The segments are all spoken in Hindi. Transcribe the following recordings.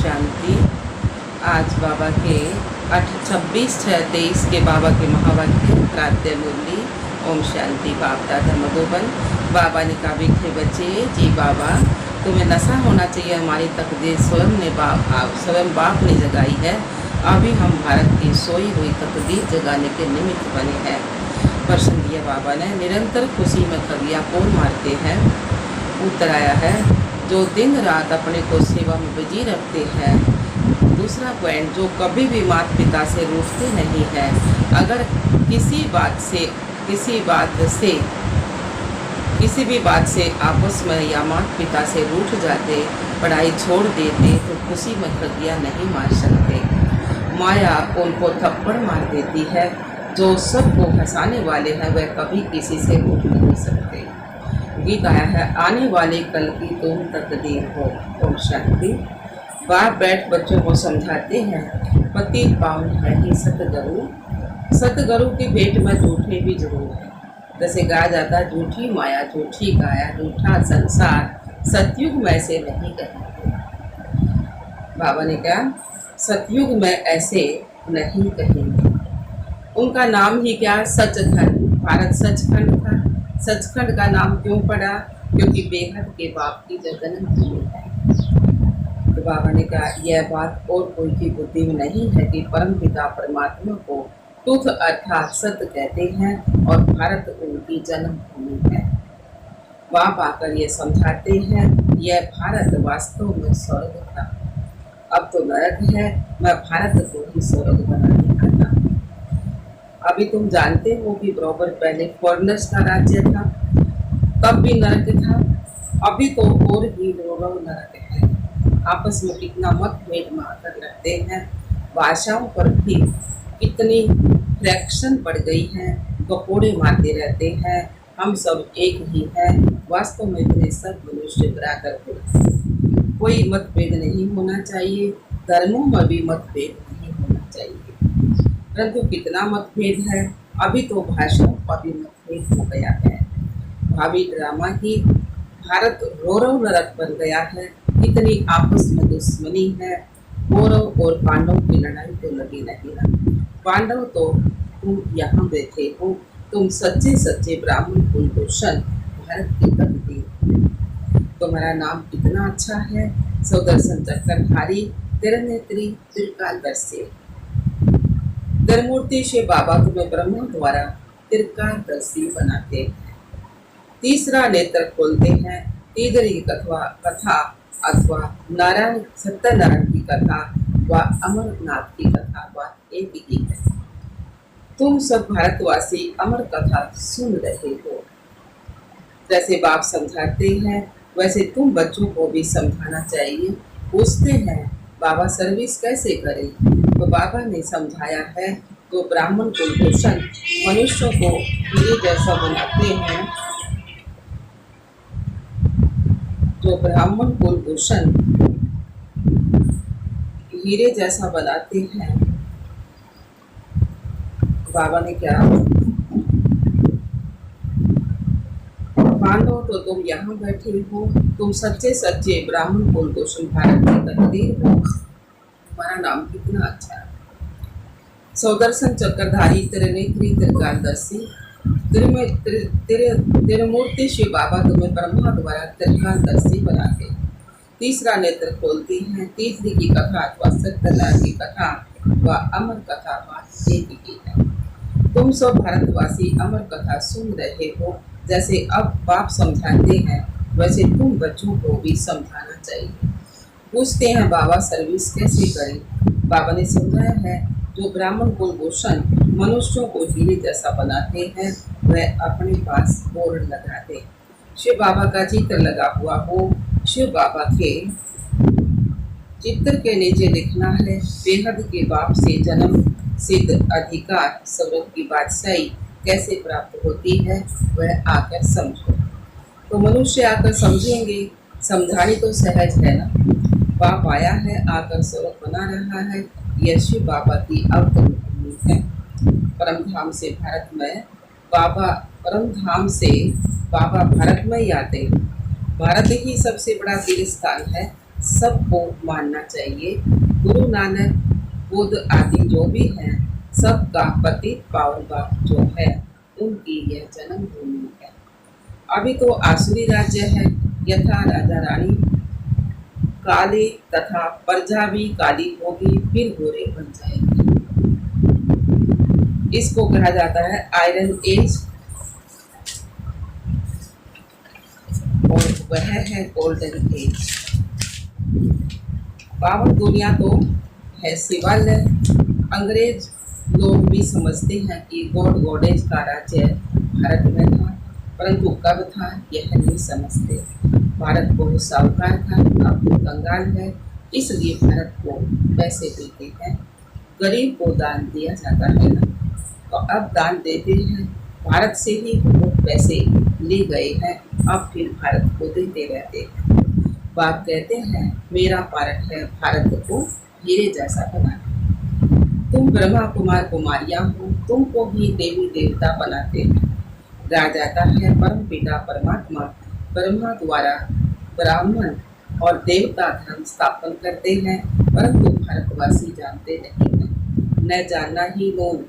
शांति। आज बाबा के 26/6/23 के बाबा के महावाक्य प्रातः मुरली। ओम शांति। बाप दादा मधुबन। बाबा ने कहा, मीठे बच्चे जी बाबा, तुम्हें नशा होना चाहिए। हमारी तकदीर स्वयं बाप ने जगाई है। अभी हम भारत की सोई हुई तकदीर जगाने के निमित्त बने हैं। प्रश्न दिया बाबा ने, निरंतर खुशी में खगिया कौन मारते हैं? उत्तर आया है, जो दिन रात अपने को सेवा में बिजी रखते हैं। दूसरा पॉइंट, जो कभी भी माता पिता से रूठते नहीं हैं। अगर किसी भी बात से आपस में या माता पिता से रूठ जाते, पढ़ाई छोड़ देते, तो खुशी में खगिया नहीं मार सकते। माया उनको थप्पड़ मार देती है। जो सबको हंसाने वाले हैं वह कभी किसी से रूठ नहीं सकते। गीत आया है, आने वाले कल की तुम तकदीर हो। ओम शांति। बाप बैठ बच्चों को समझाते हैं, पति पावन है ही सतगुरु। सतगुरु की भेंट में झूठे भी जरूर है। जैसे गाया जाता है, झूठी माया झूठी काया, झूठा संसार सतयुग में से नहीं कहेंगे। बाबा ने कहा, सतयुग में ऐसे नहीं कहेंगे। उनका नाम ही क्या? सचखंड। भारत सचखंड था। सचखंड का नाम क्यों पड़ा? क्योंकि बेहद के बाप की जन्मभूमि है। तो बाबा ने कहा, यह बात और कोई की बुद्धि में नहीं है कि परम पिता परमात्मा को तुथ अर्थात सत्य कहते हैं और भारत उनकी जन्मभूमि है। बाप आकर ये समझाते हैं, यह भारत वास्तव में स्वर्ग था, अब तो नरक है। मैं भारत को ही स्वर्ग बनाने आता हूँ। अभी तुम जानते हो कि बराबर पहले फॉरनर्स का राज्य था, तब भी नरक था। अभी तो और ही रोग नरक है। आपस में कितना मतभेद मारकर रखते हैं। भाषाओं पर भी कितनी फ्रैक्शन बढ़ गई है। गपोड़े मारते रहते हैं, हम सब एक ही हैं। वास्तव में इतने सब मनुष्य बराबर हैं। कोई मतभेद नहीं होना चाहिए। धर्मों में भी मतभेद नहीं होना चाहिए। परंतु कितना मतभेद है। अभी तो भाषाओं का भी मतभेद हो गया है। भावी ड्रामा की भारत रौरव नरक बन गया है। कितनी आपस में दुश्मनी है। कौरव और पांडव की लड़ाई तो लगी नहीं ना। पांडव तो तुम यहाँ बैठे हो, तुम सच्चे सच्चे ब्राह्मण कुलभूषण भारत की तकदीर। तुम्हारा नाम कितना अच्छा है, सुदर्शन चक्रधारी, तिरनेत्री, त्रिकालदर्शी। धर्मूर्ति से बाबा तुम्हें ब्रह्मा द्वारा त्रिकालदर्शी बनाते हैं। तीसरा नेत्र खोलते हैं। तीसरी कथा अथवा नारायण सत्यनारायण की कथा व अमरनाथ की कथा व एक ही है। तुम सब भारतवासी अमर कथा सुन रहे हो। जैसे बाप समझाते हैं वैसे तुम बच्चों को भी समझाना चाहिए। पूछते हैं, बाबा सर्विस कैसे करें? तो बाबा ने समझाया है, तो ब्राह्मण कुलभूषण मनुष्यों को हीरे जैसा बनाते हैं। जो ब्राह्मण कुलभूषण हीरे जैसा बनाते हैं। बाबा ने क्या, पांडव तो तुम यहाँ बैठे हो, तुम सच्चे सच्चे ब्राह्मण कुलभूषण भारत की तकदीर हो। तुम्हारा नाम कितना अच्छा है। सुदर्शन चक्रधारी, त्रिनेत्री, त्रिकालदर्शी, त्रिमूर्ति शिव बाबा तुम्हें ब्रह्मा द्वारा त्रिकालदर्शी बनाते। तीसरा नेत्र खोलती हैं। तीसरी की कथा अथवा सत्यनारायण की कथा व अमर कथा बात एक ही है। तुम सब भारतवासी अमर कथा सुन रहे हो। जैसे अब बाप समझाते हैं वैसे तुम बच्चों को भी समझाना चाहिए। पूछते हैं, बाबा सर्विस कैसे करें? बाबा ने समझाया है, जो ब्राह्मण कुलभूषण मनुष्यों को हीरे जैसा बनाते हैं वह अपने पास बोर्ड लगाते। शिव बाबा का चित्र लगा हुआ हो। शिव बाबा के चित्र के नीचे लिखना है, बेहद के बाप से जन्म सिद्ध अधिकार स्वर्ग की बादशाही कैसे प्राप्त होती है वह आकर समझो। तो मनुष्य आकर समझेंगे। समझानी तो सहज है ना। बाप आया है, आकर स्वर्ग बना रहा है। यह शिव बाबा की अवतरण भूमि है। परमधाम से भारत में बाबा भारत में ही आते हैं। भारत ही सबसे बड़ा तीर्थ स्थान है। सबको मानना चाहिए। गुरु नानक, बुद्ध आदि जो भी हैं, सबका पतित पावन जो है, उनकी यह जन्मभूमि है। अभी तो आसुरी राज्य है, यथा राजा रानी काली तथा प्रजा भी काली होगी, फिर गोरे बन जाएंगे। इसको कहा जाता है आयरन एज, और वह है गोल्डन एज। पावन दुनिया तो है शिवालय। अंग्रेज लोग भी समझते हैं कि गॉड गॉडेज का राज्य भारत में था, परंतु कब था यह नहीं समझते। भारत बहुत साहूकार था, अब तो कंगाल है, इसलिए भारत को पैसे देते हैं। गरीब को दान दिया जाता है ना, तो अब दान देते हैं। भारत से ही बहुत पैसे ले गए हैं, अब फिर भारत को देते रहते हैं। बाप कहते हैं मेरा पार्ट है भारत को हीरे जैसा बनाना। तुम ब्रह्मा कुमार कुमारियां हो, तुमको भी देवी देवता बनाते हैं। कहा जाता है परम पिता परमात्मा ब्रह्मा द्वारा ब्राह्मण और देवता धर्म स्थापन करते हैं, परंतु भारतवासी जानते नहीं हैं। न जानना ही लोग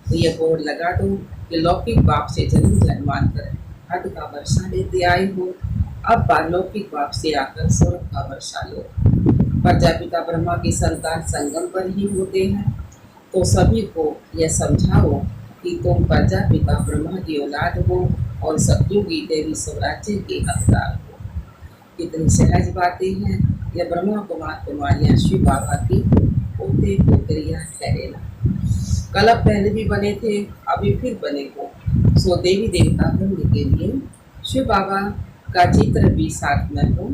तो ये बोर्ड लगा दो कि लौकिक बाप से जन्म जन्मांतर हद का वर्षा लेते आए हो, अब पारलौकिक बाप से आकर स्वर्ग का वर्षा लो। प्रजापिता ब्रह्मा की संतान संगम पर ही होते हैं, तो सभी को यह समझाओ कि तुम प्रजापिता ब्रह्मा की औलाद हो और सतयुगी देवी स्वराज्य के हकदार हो। कितनी सहज बातें हैं। यह ब्रह्मा कुमार कुमारियां शिव बाबा की पोते पोतरियां ठहरेना। कल पहले भी बने थे, अभी फिर बने हो, सो देवी देवता बनने के लिए शिव बाबा का चित्र भी साथ में हो।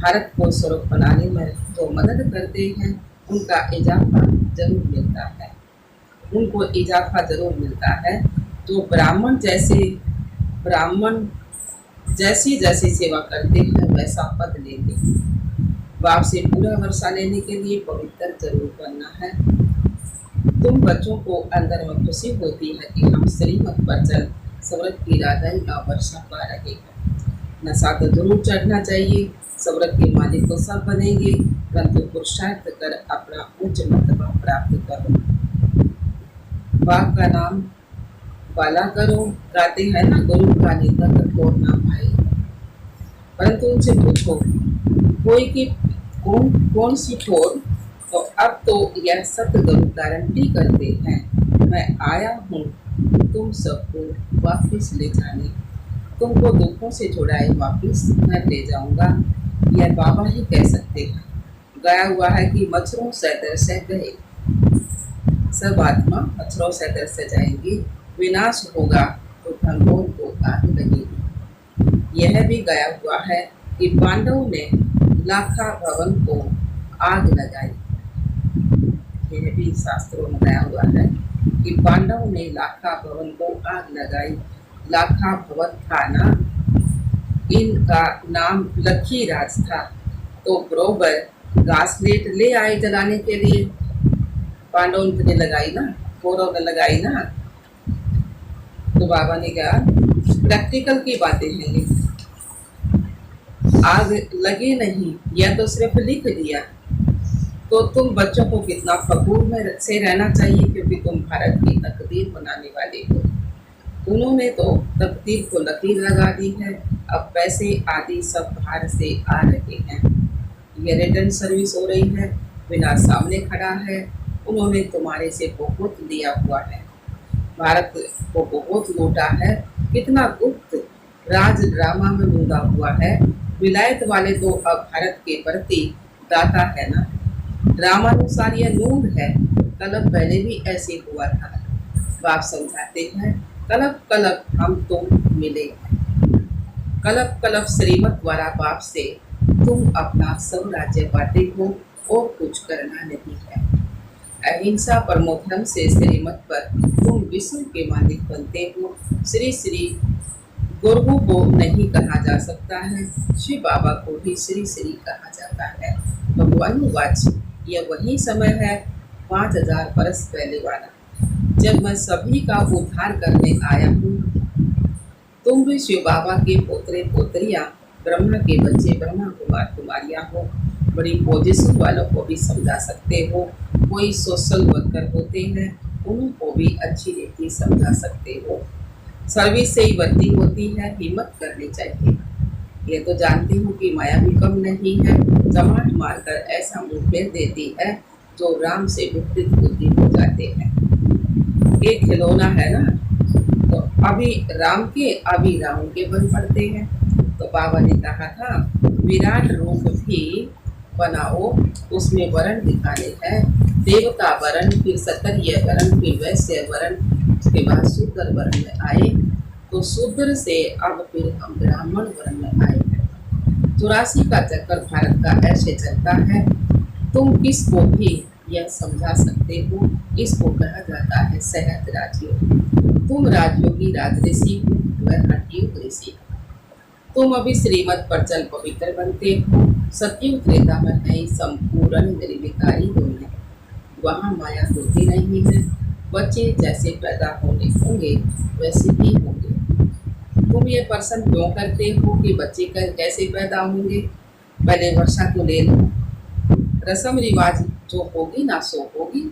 भारत को स्वर्ग बनाने में जो मदद करते हैं, उनका इजाफा जरूर मिलता है। उनको इजाफा जरूर मिलता है। जो ब्राह्मण जैसी जैसी सेवा करते हैं वैसा पद लेंगे। बाप से पूरा वर्षा लेने के लिए पवित्र जरूर बनना है। तुम बच्चों को अंदर में खुशी होती है कि हम श्रीमत पर चल स्वर्ग की राधाई का वर्षा पा रहे हैं। नशा तो जरूर चढ़ना चाहिए, स्वर्ग के मालिक तो सब बनेंगे, परंतु पुरुषार्थ कर अपना उच्च मर्तबा प्राप्त करो। बाप का नाम बाला करो, गाते हैं ना, गुरु का निंदा कठोर ना पाए। परंतु उनसे पूछो कोई की कौन सी ठोर, तो अब तो यह सत्य गुरु गारंटी करते हैं मैं आया हूँ तुम सबको वापिस ले जाने। तुमको दुखों से छुड़ाए वापिस मैं ले जाऊंगा, यह बाबा ही कह सकते हैं। गया हुआ है कि मच्छरों से दर से गए, सब आत्मा मच्छरों से दर से जाएंगी, विनाश होगा तो भगवान को आग लगेगी। यह भी गया हुआ है कि पांडवों ने लाखा भवन को आग लगाई। यह भी शास्त्रों में गया हुआ है कि पांडवों ने लाखा भवन को आग लगाई। लाखा भवन था ना, इनका नाम लखी राज था, तो बरोबर घासलेट ले आए जलाने के लिए। पांडवों ने लगाई ना, कौरव ने लगाई ना, तो बाबा ने कहा प्रैक्टिकल की बातें हैं ये, आग लगी नहीं, यह तो सिर्फ लिख दिया। तो तुम बच्चों को कितना फखूर में से रहना चाहिए, क्योंकि तुम भारत की तकदीर बनाने वाले हो। उन्होंने तो तकदीर को लकीर लगा दी है, अब पैसे आदि सब बाहर से आ रहे हैं। ये रिटर्न सर्विस हो रही है, बिना सामने खड़ा है। उन्होंने तुम्हारे से बहुत लिया हुआ है, भारत को बहुत लूटा है। कितना गुप्त राज ड्रामा में लूटा हुआ है। विलायत वाले तो अब भारत के प्रति दाता है ना। ड्रामानुसार यह लूट है, कलब पहले भी ऐसे हुआ था। बाप समझाते हैं कलब कलब हम तुम मिले, कलब कलब श्रीमत द्वारा बाप से तुम अपना सब राज्य पाते हो और कुछ करना नहीं है। अहिंसा परमो धर्म से श्रीमत पर तुम विश्व के मालिक बनते हो। श्री श्री गुरु को नहीं कहा जा सकता है, शिव बाबा को भी श्री श्री कहा जाता है। भगवान वाच यह वही समय है 5000 वर्ष पहले वाला, जब मैं सभी का उद्धार करने आया हूँ। तुम भी शिव बाबा के पोतरे पोतरियाँ, ब्रह्मा के बच्चे ब्रह्मा कुमार कुमारियाँ हो। बड़ी पोजीशन वालों को भी समझा सकते हो। कोई सोशल वर्कर होते हैं, उनको भी अच्छी रीति समझा सकते हो। सर्विस से ही वर्दी होती है, हिम्मत करनी चाहिए। ये तो जानती हूँ कि माया भी कम नहीं है, जमाट मारकर ऐसा मुंह फेर देती है जो राम से विपरीत बुद्धि हो जाते हैं। एक खिलौना है ना, तो अभी रावण के बन पड़ते हैं। तो बाबा ने कहा था विराट रूप भी बनाओ, उसमें वर्ण दिखाने हैं, देवता वर्ण, फिर क्षत्रिय वर्ण, फिर वैश्य वर्ण, उसके बाद शूद्र वर्ण में आए। तो शूद्र से अब फिर हम ब्राह्मण वर्ण में आए हैं। 84 का चक्कर भारत का ऐसे चलता है। तुम किसको भी यह समझा सकते हो, इसको कहा जाता है सहज राजयोग। तुम राजयोगी राजऋषि हो, वह हठयोग ऋषि। तुम अभी श्रीमत पर चल पवित्र बनते हो। सतयुग त्रेता में है संपूर्ण निर्विकारी होने, वहाँ माया होती नहीं है। बच्चे जैसे पैदा होने होंगे वैसे ही होंगे। तुम ये प्रश्न क्यों करते हो कि बच्चे कैसे पैदा होंगे? पहले वर्षा तो ले लो, रस्म रिवाज जो होगी ना सो होगी।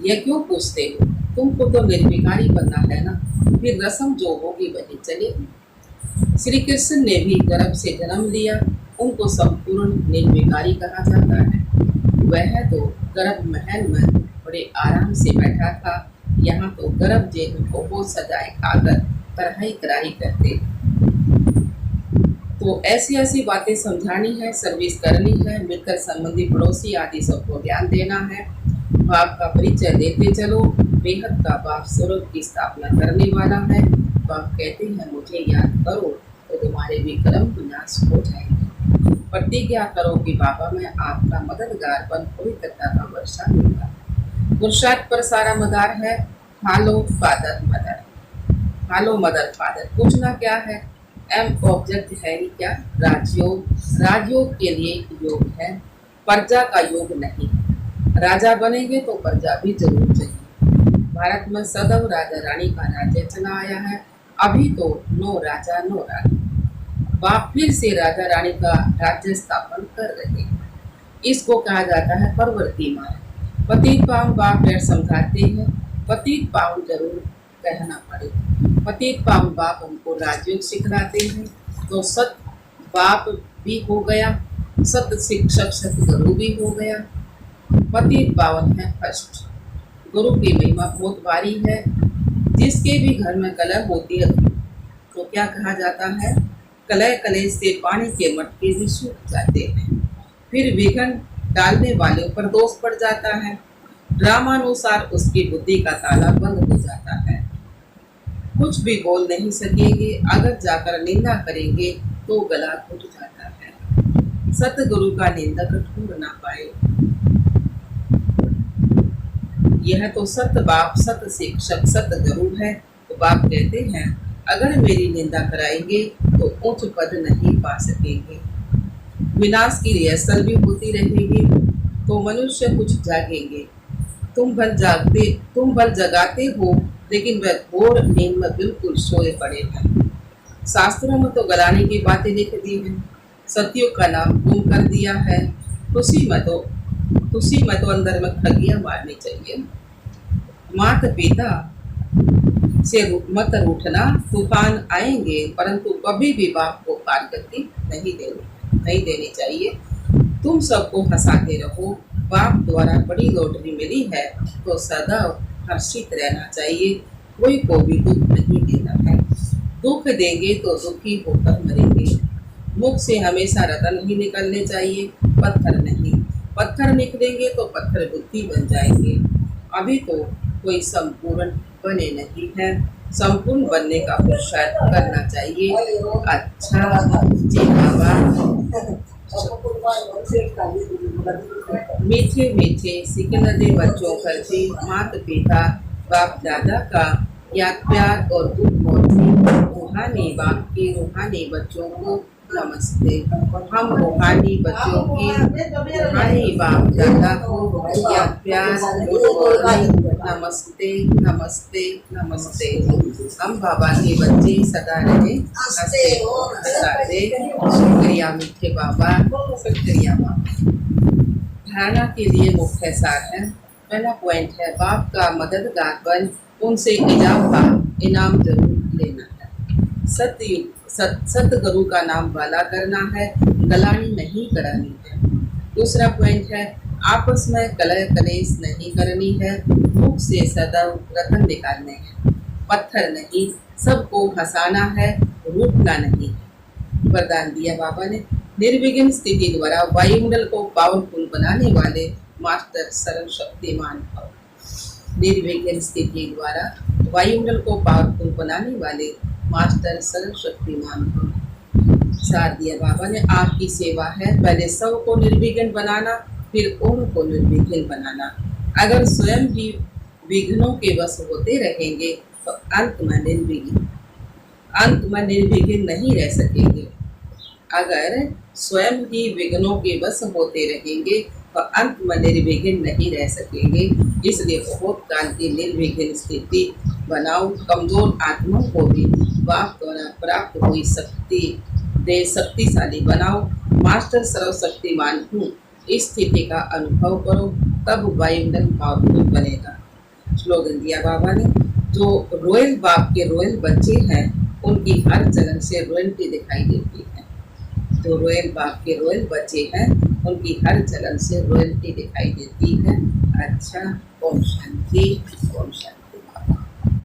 ये क्यों पूछते हो? तुमको तो निर्विकारी बनना है ना, फिर रस्म जो होगी वही चलेगी। श्री कृष्ण ने भी गर्भ से जन्म लिया, उनको संपूर्ण निर्विकारी कहा जाता है। वह तो गर्भ महल में बड़े आराम से बैठा था, यहाँ तो गर्भ जेल को हो सजाए खाकर कराही कराही करते। तो ऐसी ऐसी बातें समझानी है, सर्विस करनी है, मिलकर संबंधी पड़ोसी आदि सबको ज्ञान देना है। बाप का परिचय देते चलो। बेहद का बाप स्वर्ग की स्थापना करने वाला है। बाप कहते हैं मुझे याद करो तो तुम्हारे विक्रम विनाश हो जाएंगे। प्रतिज्ञा करो कि बाबा मैं आपका मददगार बन पवित्रता का वर्षा दूंगा। पुरुषार्थ पर सारा मदार है। हालो फादर मदर, हालो मदर फादर। पूछना क्या है? एम ऑब्जेक्ट है ही क्या? राजयोग। राजयोग के लिए योग है, प्रजा का योग नहीं। राजा बनेंगे तो प्रजा भी जरूर चाहिए। भारत में सदैव राजा रानी का राज्य चला आया है। अभी तो नो राजा नो रानी। बाप फिर से राजा रानी का राज्य स्थापन कर रहे हैं। इसको कहा जाता है परवर्ती मार्ग। पतित पावन बाप फिर समझाते हैं, पतित पावन जरूर कहना पड़े। पतित पावन बाप हमको राजयोग सिखलाते हैं। तो सत बाप भी हो गया, सत शिक्षक सत गुरु भी हो गया। पतित पावन है फर्स्ट। गुरु की महिमा बहुत भारी है। जिसके भी घर में कलह होती है तो क्या कहा जाता है? कलह कलेश से पानी के मटके भी सूख जाते हैं। फिर विघन डालने वाले पर दोष पड़ जाता है। ड्रामानुसार उसकी बुद्धि का ताला बंद हो जाता है। कुछ भी बोल नहीं सकेंगे। अगर जाकर निंदा करेंगे तो गला घुट जाता है। सतगुरु का निंदक ढूंढ ना पाए। यह तो सत बाप सत शिक्षक सत गुरु है। तो बाप कहते हैं अगर मेरी निंदा कराएंगे तो उच्च पद नहीं पा सकेंगे। विनाश की रिहर्सल भी होती रहेगी तो मनुष्य कुछ जागेंगे। तुम भल जगाते हो, लेकिन वह घोर नींद में बिल्कुल सोए पड़े हैं। शास्त्रों में तो गलाने की बातें लिख दी हैं। सतयुग का नाम गुम कर दिया है। खुशी में तो अंदर में ठगियां मारनी चाहिए। माता पिता से मत रूठना, तूफान आएंगे परंतु कभी भी बाप को कारगति नहीं देनी चाहिए। तुम सबको हंसाते रहो। बाप द्वारा बड़ी लॉटरी मिली है तो सदा हर्षित रहना चाहिए। कोई को भी दुख नहीं देना है। दुख देंगे तो दुखी होकर मरेंगे। मुख से हमेशा रतन ही निकलने चाहिए, पत्थर नहीं। पत्थर निकलेंगे तो पत्थर बुद्धि बन जाएंगे। अभी तो कोई संपूर्ण बने नहीं है। संपूर्ण बनने का पुरुषार्थ करना चाहिए। अच्छा जी बाबा। मीठे मीठे सिकलते बच्चों पर भी माता पिता बाप दादा का याद प्यार और दुख मौत रूहानी बाप के रूहानी बच्चों को नमस्ते। हम रूहानी बच्चों की रूहानी बाप दादा को या प्यार नमस्ते नमस्ते नमस्ते। हम बाबा के बच्चे सदा रहे हंसते हंसाते। शुक्रिया मीठे बाबा, शुक्रिया बाबा। धारणा के लिए मुख्य सार है। पहला पॉइंट है, बाप का मददगार बन उनसे इनाम जरूर लेना है। सतगुरु का नाम वाला करना है, गलानी नहीं करानी है। दूसरा पॉइंट है, आपस में कलह कलेश नहीं करनी है, मुख से सदैव रतन निकालने हैं, पत्थर नहीं, सबको हंसाना है, रूठना नहीं है। वरदान दिया बाबा ने, निर्विघ्न स्थिति द्वारा वायुमंडल को पावरफुल बनाने वाले मास्टर सर्वशक्तिमान भव। निर्विघ्न स्थिति द्वारा वायुमंडल को पावरफुल बनाने वाले मास्टर सर्वशक्तिमान भव। साथ दिया बाबा ने, आपकी सेवा है पहले सब को निर्विघ्न बनाना, फिर उनको निर्विघ्न बनाना। अगर स्वयं भी विघ्नों के वश होते रहेंगे तो अंत में निर्विघ्न नहीं रह सकेंगे। अगर स्वयं ही विघ्नों के वश होते रहेंगे तो अंत में निर्विघ्न नहीं रह सकेंगे। इसलिए बहुत काल की निर्विघ्न स्थिति बनाओ। कमजोर आत्मा को भी बाप द्वारा प्राप्त हुई शक्ति दे शक्तिशाली बनाओ। मास्टर सर्वशक्तिमान हूँ, इस स्थिति का अनुभव करो, तब वायुमंडल पावरफुल बनेगा। स्लोगन दिया बाबा ने, जो रॉयल बाप के रॉयल बच्चे हैं उनकी हर जगह से रॉयल्टी दिखाई देती है। जो रॉयल बाप के रॉयल बच्चे हैं उनकी हर जगह से रॉयल्टी दिखाई देती है। अच्छा, ओम शांति, ओम शांति।